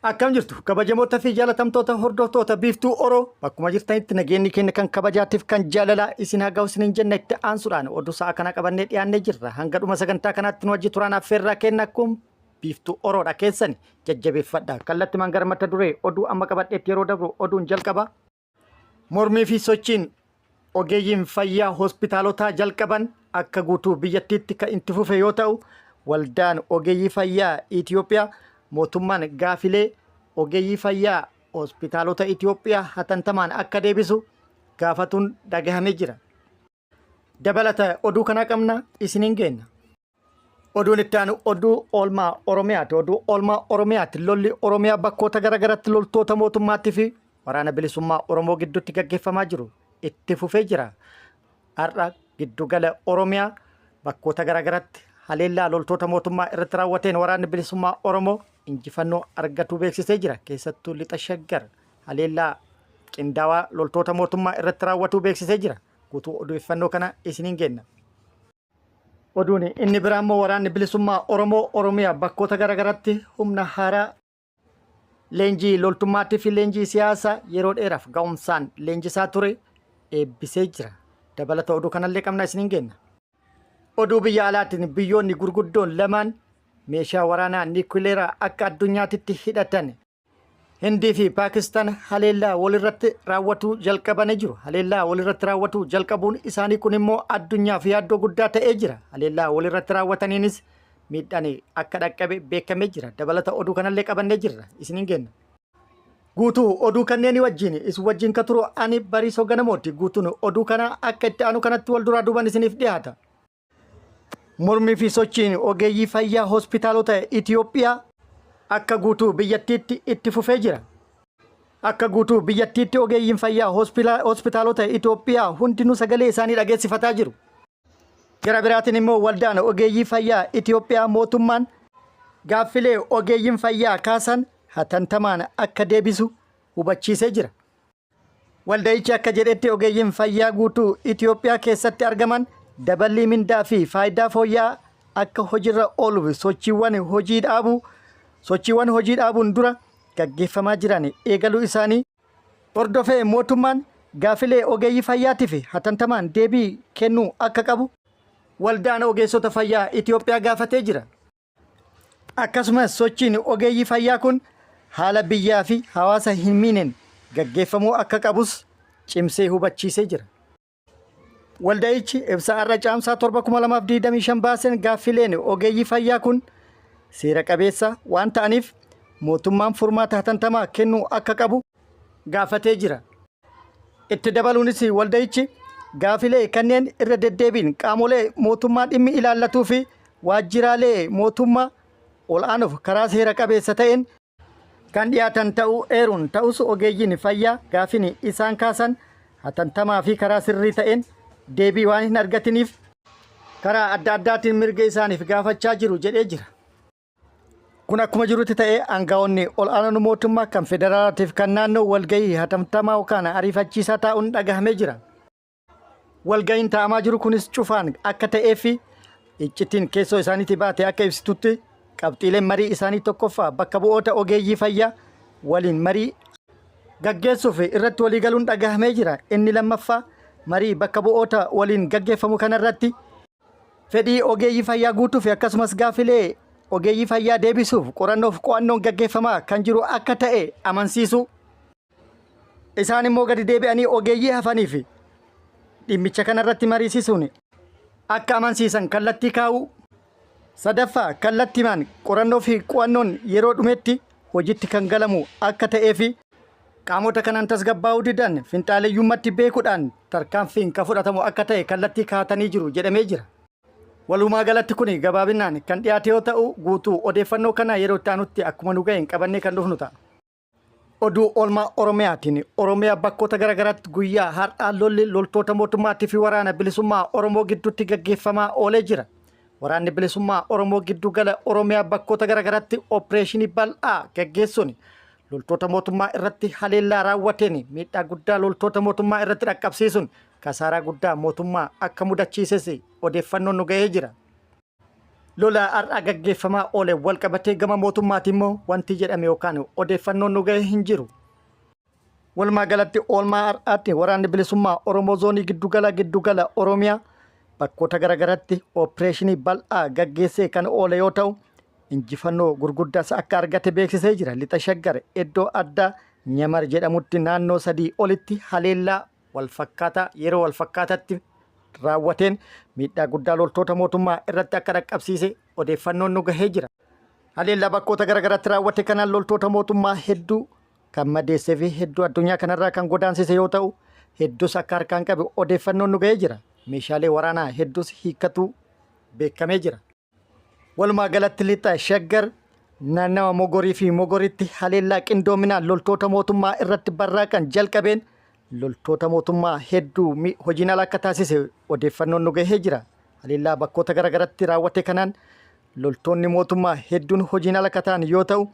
Akkam jirtu kabajamoota fi jaalatamtoota hordoftoota biiftuu Oroo bakkuma jirtanitti nageenyi keenya kan kabajaatiif kan jaalalaa isin haa ga'u isiniin jenna itti aansuudhaan oduu sa'a kana qabannee dhiyaannee jirra. Hanga dhuma sagantaa kanaatti nu wajji turaan affeerraa kenna kun biiftuu Oroodha keessani jajjabeeffadha. Kallattimaan gara mata duree oduu amma qabadheetti yeroo dabru oduun jalqaba. Mormii fi sochiin ogeeyyiin fayyaa hospitaalotaa jalqaban akka guutuu biyyattiitti kan itti fufe yoo ta'u waldaan ogeeyyii fayyaa Itoophiyaa mootummaan gaafilee ogeeyyii fayyaa hospitaalota Itoophiyaa hatantamaan akka deebisu gaafatuun dhagahamee jira. Dabalata oduu kana qabna isiniin geenna. Oduun itti aanu oduu oolmaa Oromiyaati. Oduu oolmaa Oromiyaati lolli Oromiyaa bakkoota garagaratti loltoota mootummaatti fi waraana bilisummaa Oromoo gidduutti gaggeeffamaa jiru itti fufee jira. Har'a giddugala Oromiyaa bakkoota garagaratti haleellaa loltoota mootummaa irratti raawwateen waraanni bilisummaa Oromoo injifannoo argatu beeksisee jira. Keessattuu lixa shaggar haleellaa qindaawaa loltoota mootummaa irratti raawwatu beeksisee jira. Guutuu odeeffannoo kana isiniin geenna. Oduun inni biraa immoo waraanni bilisummaa Oromoo Oromiyaa bakkoota garagaratti humna haaraa leenjii loltummaatti fi leenjii siyaasaa yeroo dheeraaf ga'umsaan leenjisaa ture eebbisee jira. Dabalata oduu kanallee qabna isiniin geenna. Oduu biyya alaatiin biyyoonni gurguddoon lamaan meeshaa waraanaa niikuleeraa akka addunyaatitti hidhatan Hindii fi Paakistaan haleellaa walirratti raawwatu jalqabanii jiru. Haleellaa walirratti raawwatu jalqabuun isaanii kun immoo addunyaaf yaaddoo guddaa ta'ee jira. Haleellaa walirratti raawwataniinis miidhaan akka dhaqqabe beekamee jira. Dabalata oduu kanallee qabannee jirra isiniin geenna. Guutuu oduu kanneen wajjin isin wajjin ka turu ani Bariisoo Ganamooti. Guutuun oduu kana akka itti aanu kanatti wal duraa duuban isiniif dhiyaata. Mormii fi sochiin ogeeyyii fayyaa hospitaalota Itoophiyaa akka guutuu biyyattiitti itti fufee jira. Akka guutuu biyyattiitti ogeeyyiin fayyaa hospitaalota Itoophiyaa hundinuu sagalee isaanii dhageessifataa jiru. Gara biraatiin immoo waldaan ogeeyyii fayyaa Itoophiyaa mootummaan gaaffilee ogeeyyiin fayyaa kaasan hatantamaan akka deebisu hubachiisee jira. Waldaayichi akka jedhetti ogeeyyiin fayyaa guutuu Itoophiyaa keessatti argaman dabalii mindaa fi faayidaa fooyya'aa akka hojiirra ooluuf sochiiwwan hojii dhaabuun dura gaggeeffamaa jiran eegaluu isaanii hordofee mootummaan gaafilee ogeeyyii fayyaatiif hatantamaan deebii kennuu akka qabu waldaan ogeessota fayyaa Itoophiyaa gaafatee jira. Akkasumas sochiin ogeeyyii fayyaa kun haala biyyaa fi hawaasa hin miineen gaggeeffamuu akka qabus cimsee hubachiisee jira. Waldaayichi ibsa har'a caamsaa 7/2025 baaseen gaaffileen ogeeyyii fayyaa kun seera qabeessa waan ta'aniif mootummaan furmaata hatantamaa kennuu akka qabu gaafatee jira. Itti dabaluunis waldaayichi gaaffilee kanneen irra deddeebiin qaamolee mootummaa dhimmi ilaallatuu fi waajjiraalee mootummaa ol'aanuuf karaa seera qabeessa ta'een kan dhiyaatan ta'uu eeruun ta'us ogeeyyiin fayyaa gaaffiin isaan kaasan hatantamaa fi karaa sirrii ta'een deebii waan hin argatiniif karaa adda addaatiin mirga isaaniif gaafachaa jiru jedhee jira. Kun akkuma jirutti ta'ee aangaa'onni ol'aanoon mootummaa kan federaalaatiif kan naannoo walgahii hatamtamaa yookaan ariifachiisaa taa'uun dhagahamee jira. Walgahiin taa'amaa jiru kunis cufaan akka ta'ee fi iccitiin keessoo isaaniitti baate akka ibsitutti qabxiileen marii isaanii tokkoffaa bakka bu'oota ogeeyyii fayyaa waliin marii gaggeessuuf irratti waliigaluun dhagahamee jira. Inni lammaffaa marii bakka bu'oota waliin gaggeeffamu kanarratti fedhii ogeeyyii fayyaa guutuu fi akkasumas gaafilee ogeeyyii fayyaa deebisuuf qorannoof qo'annoon gaggeeffamaa kan jiru akka ta'e amansiisu. Isaan immoo gadi deebi'anii ogeeyyii hafanii fi dhimmicha kanarratti mariisisuun akka amansiisan kallattii kaa'u. Sadaffaa kallattiimaan qorannoo fi qo'annoon yeroo dhumetti hojiitti kan galamu akka ta'ee fi qaamota kanaan tasgabbaa'uu didan finxaaleeyyummatti beekuudhaan tarkaanfiin kan fudhatamu akka ta'e kallattii kaa'atanii jiru jedhamee jira. Walumaa galatti kun gabaabinaan kan dhiyaate yoo ta'u guutuu odeeffannoo kana yeroo itti aanutti akkuma nu ga'een qabannee kan dhufnu ta'a. Oduu oolmaa Oromiyaatiin Oromiyaa bakkoota garagaraatti guyyaa har'aa lolli loltoota mootummaatii fi waraana bilisummaa Oromoo gidduutti gaggeeffamaa oolee jira. Waraanni bilisummaa Oromoo giddugala Oromiyaa bakkoota garagaraatti opereeshinii bal'aa gaggeessuun loltoota mootummaa irratti haleellaa raawwateen miidhaa guddaa loltoota mootummaa irratti dhaqqabsiisuun kasaaraa guddaa mootummaa akka mudachiises odeeffannoon nu ga'ee jira. Lola har'a gaggeeffamaa oole wal qabatee gama mootummaatiin immoo wanti jedhame yookaan odeeffannoon nu ga'e hin jiru. Walumaa galatti oolmaa har'aatti waraanni bilisummaa Oromoo zoonii giddugala Oromiyaa bakkoota garagaraatti opereeshinii bal'aa gaggeessee kan oole yoo ta'u injifannoo gurguddaas akka argate beeksisee jira. Lixa Shaggar iddoo addaa Nyamar jedhamutti naannoo 3 olitti haleellaa walfakkaataa yeroo walfakkaataatti raawwateen miidhaa guddaa loltoota mootummaa irratti akka dhaqqabsiise odeeffannoon nu gahee jira. Haleellaa bakkoota garagaraatti raawwate kanaan loltoota mootummaa hedduu kan madeessee fi hedduu addunyaa kanarraa kan godaansise yoo ta'u hedduus akka harkaan qabe odeeffannoon nu gahee jira. Meeshaalee waraanaa hedduus hiikkatu beekamee jira. Walumaa galatti Lixa Shaggar naannawa Mogorii fi Mogoritti haleellaa qindoominaan loltoota mootummaa irratti barraaqan jalqabeen loltoota mootummaa hedduu hojiin ala akka taasise odeeffannoon nu gahee jira. Haleellaa bakkoota garagaraatti raawwate kanaan loltoonni mootummaa hedduun hojiin ala akka ta'an yoo ta'u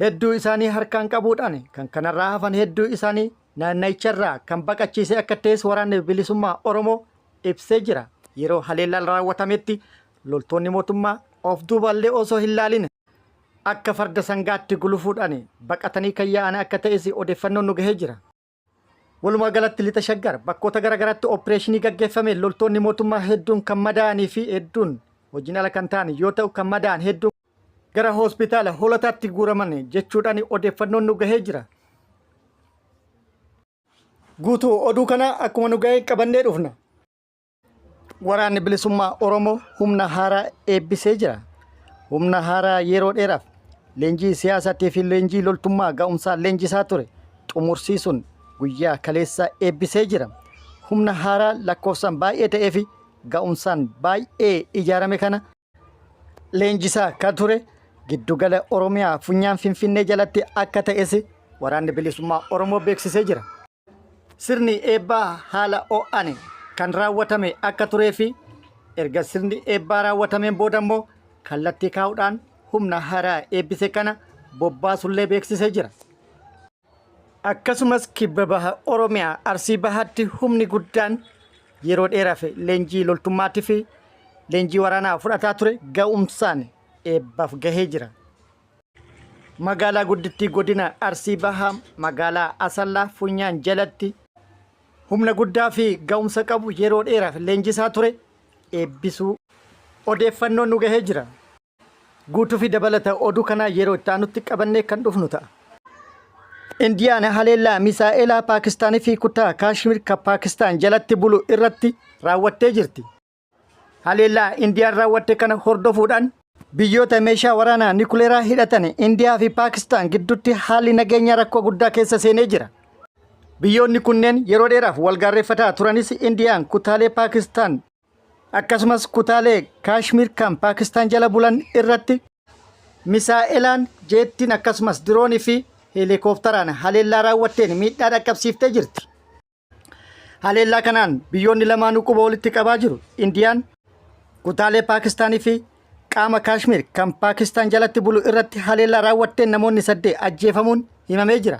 hedduu isaanii harkaan qabuudhaan kan kanarraa hafan hedduu isaanii naanna'icharraa kan baqachiise akka ta'es waraanni bilisummaa Oromoo ibsee jira. Yeroo haleellaan raawwatametti loltoonni mootummaa of duuballee osoo hin laalin akka farda sangaatti gulufuudhaan baqatanii kan yaa'an akka ta'es odeeffannoon nu gahee jira. Walumaa galatti Lixa Shaggar bakkoota garagaraatti opereeshinii gaggeeffame loltoonni mootummaa hedduun kan madaa'anii fi hedduun hojiin ala kan ta'an yoo ta'u kan madaa'an hedduun gara hospitaala hoolotaatti guuraman jechuudhaan odeeffannoon nu gahee jira. Guutuu oduu kana akkuma nu gahee qabannee dhufna. Waraanni bilisummaa Oromoo humna haaraa eebbisee jira. Humna haaraa yeroo dheeraaf leenjii siyaasaatii fi leenjii loltummaa ga'umsaan leenjisaa ture xumursiisuun guyyaa kaleessa eebbisee jira. Humna haaraa lakkoofsaan baay'ee ta'ee fi ga'umsaan baay'ee ijaarame kana leenjisaa kan ture giddugala Oromiyaa funyaan Finfinnee jalatti akka ta'es waraanni bilisummaa Oromoo beeksisee jira. Sirni eebbaa haala ho'aan kan raawwatame akka turee fi erga sirni eebbaa raawwatameen booda immoo kallattii kaa'uudhaan humna haaraa eebbise kana bobbaasullee beeksisee jira. Akkasumas kibba baha Oromiyaa Arsii Bahaatti humni guddaan yeroo dheeraaf leenjii loltummaatii fi leenjii waraanaa fudhataa ture ga'umsaan eebbaaf gahee jira. Magaalaa guddittii godina Arsii Bahaa magaalaa Asallaa funyaan jalatti humna guddaa fi ga'umsa qabu yeroo dheeraaf leenjisaa ture eebbisuu odeeffannoon nu gahee jira. Guutuu fi dabalata oduu kanaa yeroo itti aanutti qabannee kan dhufnu ta'a. Indiyaan haleellaa misaa'elaa Paakistaanii fi kutaa Kaashmir kan Paakistaan jalatti bulu irratti raawwattee jirti. Haleellaa Indiyaan raawwatte kana hordofuudhaan biyyoota meeshaa waraanaa nikuleeraa hidhatan Indiyaa fi Paakistaan gidduutti haalli nageenya rakkoo guddaa keessa seenee jira. Biyyoonni kunneen yeroo dheeraaf wal gaarreeffataa turanis Indiyaan kutaalee Paakistaan akkasumas kutaalee Kaashmir kan Paakistaan jala bulan irratti misaa'elaan jeettiin akkasumas diroonii fi heelikooftaraan haleellaa raawwatteen miidhaa dhaqqabsiiftee jirti. Haleellaa kanaan biyyoonni lamaanuu quba walitti qabaa jiru. Indiyaan kutaalee Paakistaanii fi qaama Kaashmir kan Paakistaan jalatti bulu irratti haleellaa raawwatteen namoonni 8 ajjeefamuun himamee jira.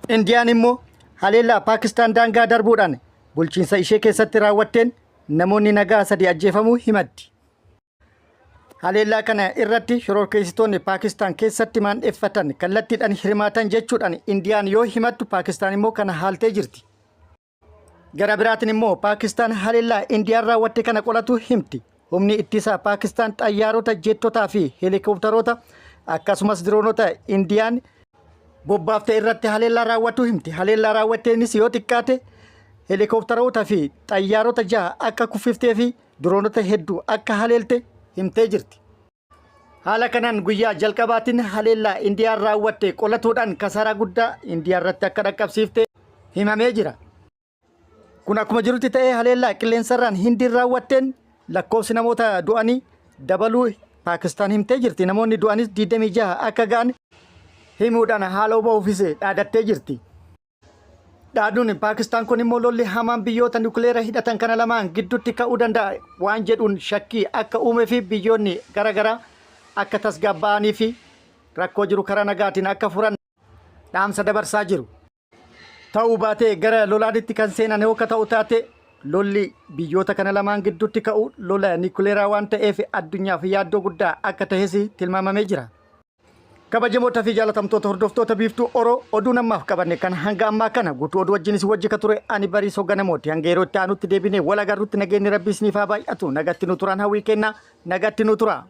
Indiyaan immoo haleellaa Paakistaan daangaa darbuudhaan bulchiinsa ishee keessatti raawwatteen namoonni nagaa 3 ajjeefamuu himatti. Haleellaa kana irratti shororkeessitoonni Paakistaan keessatti maandheeffatan kallattiidhaan hirmaatan jechuudhaan Indiyaan yoo himattu Paakistaan immoo kana haaltee jirti. Gara biraatiin immoo Paakistaan haleellaa Indiyaan raawwatte kana qolatu himti. Humni ittisaa Paakistaan xayyaarota jeettotaa fi heelikooptaroota akkasumas diroonota Indiyaan bobbaaftee irratti haleellaa raawwatu himti. Haleellaa raawwatteenis yoo xiqqaate heelikooptaroota fi xayyaarota 6 akka kuffiftee fi diroonota hedduu akka haleelte himtee jirti. Haala kanaan guyyaa jalqabaatiin haleellaa Indiyaan raawwatte qolatuudhaan kasaaraa guddaa Indiyaa irratti akka dhaqqabsiifte himamee jira. Kun akkuma jirutti ta'ee haleellaa qilleensarraan Hindiin raawwatteen lakkoofsi namoota du'anii dabaluu Paakistaan himtee jirti. Namoonni du'anis 26 akka ga'an himuudhaan haala hubachuufis dhaadattee jirti. Dhaaduun Paakistaan kun immoo lolli hamaan biyyoota nukleera hidhatan kana lamaan gidduutti ka'uu danda'a waan jedhuun shakkii akka uumee fi biyyoonni garagaraa akka tasgabbaa'anii fi rakkoo jiru karaa nagaatiin akka furan dhaamsa dabarsaa jiru. Ta'uu baatee gara lolaanitti kan seenan yoo ta'u taate lolli biyyoota kana lamaan gidduutti ka'u lola niikuleeraa waan ta'eef addunyaaf yaaddoo guddaa akka ta'es tilmaamamee jira. Kabajamoota fi jaalatamtoota hordoftoota biiftuu Oroo oduu namaaf qabanne kan hanga ammaa kana guutuu oduu wajjinis wajji ka ture ani Bariisoo Ganamooti. Hanga yeroo itti aanutti deebinee wal agarrutti nageenyi rabbii isiniif haa baay'atu. Nagatti nu turaan hawwii kennaa nagatti nu tura.